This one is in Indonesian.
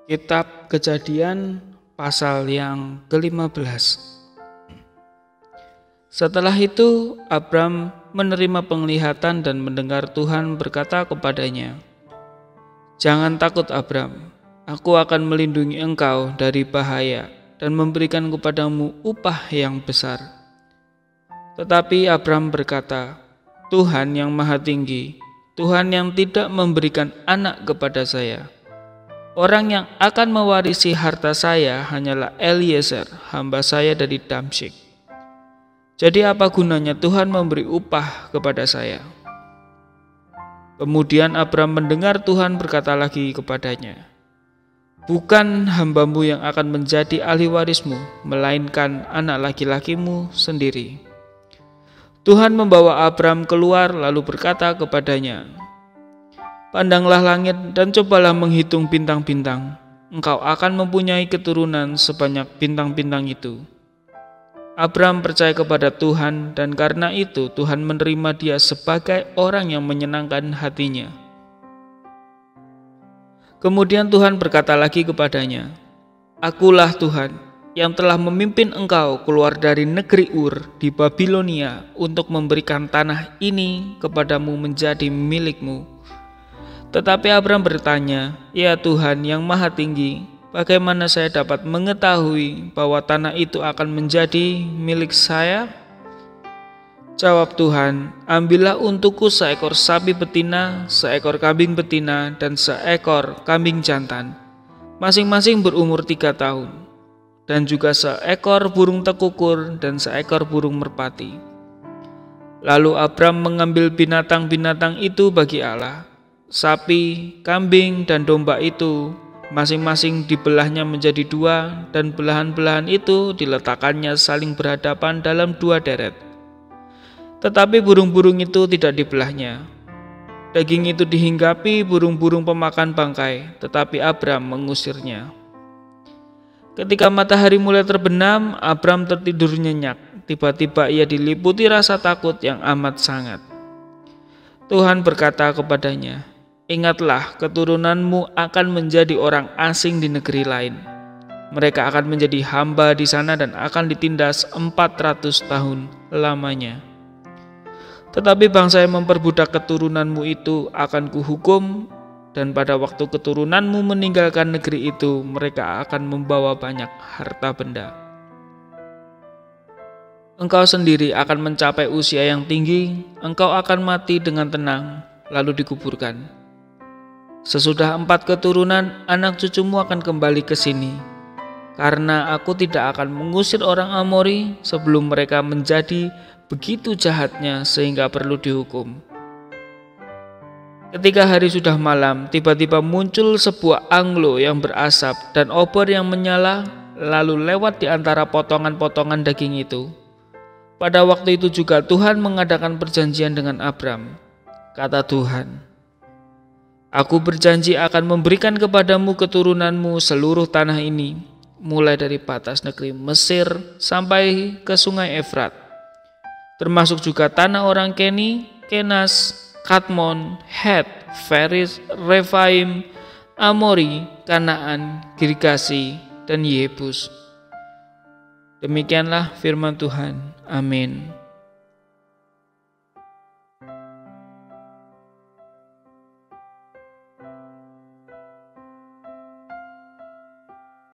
Kitab Kejadian pasal yang ke-15. Setelah itu Abram menerima penglihatan dan mendengar Tuhan berkata kepadanya, "Jangan takut Abram, aku akan melindungi engkau dari bahaya dan memberikan kepadamu upah yang besar." Tetapi Abram berkata, "Tuhan yang Maha Tinggi, Tuhan yang tidak memberikan anak kepada saya. Orang yang akan mewarisi harta saya hanyalah Eliezer, hamba saya dari Damsyik. Jadi apa gunanya Tuhan memberi upah kepada saya?" Kemudian Abram mendengar Tuhan berkata lagi kepadanya, "Bukan hambamu yang akan menjadi ahli warismu, melainkan anak laki-lakimu sendiri." Tuhan membawa Abram keluar lalu berkata kepadanya, "Pandanglah langit dan cobalah menghitung bintang-bintang. Engkau akan mempunyai keturunan sebanyak bintang-bintang itu." Abram percaya kepada Tuhan dan karena itu Tuhan menerima dia sebagai orang yang menyenangkan hatinya. Kemudian Tuhan berkata lagi kepadanya, "Akulah Tuhan yang telah memimpin engkau keluar dari negeri Ur di Babilonia untuk memberikan tanah ini kepadamu menjadi milikmu." Tetapi Abram bertanya, "Ya Tuhan yang Maha Tinggi, bagaimana saya dapat mengetahui bahwa tanah itu akan menjadi milik saya?" Jawab Tuhan, "Ambillah untukku seekor sapi betina, seekor kambing betina, dan seekor kambing jantan, masing-masing berumur 3 tahun, dan juga seekor burung tekukur dan seekor burung merpati." Lalu Abram mengambil binatang-binatang itu bagi Allah. Sapi, kambing, dan domba itu masing-masing dibelahnya menjadi 2, dan belahan-belahan itu diletakkannya saling berhadapan dalam 2 deret. Tetapi burung-burung itu tidak dibelahnya. Daging itu dihinggapi burung-burung pemakan bangkai, tetapi Abram mengusirnya. Ketika matahari mulai terbenam, Abram tertidur nyenyak. Tiba-tiba ia diliputi rasa takut yang amat sangat. Tuhan berkata kepadanya, "Ingatlah, keturunanmu akan menjadi orang asing di negeri lain. Mereka akan menjadi hamba di sana dan akan ditindas 400 tahun lamanya. Tetapi bangsa yang memperbudak keturunanmu itu akan kuhukum, dan pada waktu keturunanmu meninggalkan negeri itu, mereka akan membawa banyak harta benda. Engkau sendiri akan mencapai usia yang tinggi, engkau akan mati dengan tenang, lalu dikuburkan. Sesudah 4 keturunan, anak cucumu akan kembali ke sini, karena aku tidak akan mengusir orang Amori sebelum mereka menjadi begitu jahatnya sehingga perlu dihukum." Ketika hari sudah malam, tiba-tiba muncul sebuah anglo yang berasap dan obor yang menyala, lalu lewat di antara potongan-potongan daging itu. Pada waktu itu juga Tuhan mengadakan perjanjian dengan Abram. Kata Tuhan, "Aku berjanji akan memberikan kepadamu keturunanmu seluruh tanah ini, mulai dari batas negeri Mesir sampai ke sungai Efrat, termasuk juga tanah orang Keni, Kenas, Kadmon, Het, Feris, Refaim, Amori, Kanaan, Girgasi, dan Yebus." Demikianlah firman Tuhan. Amin.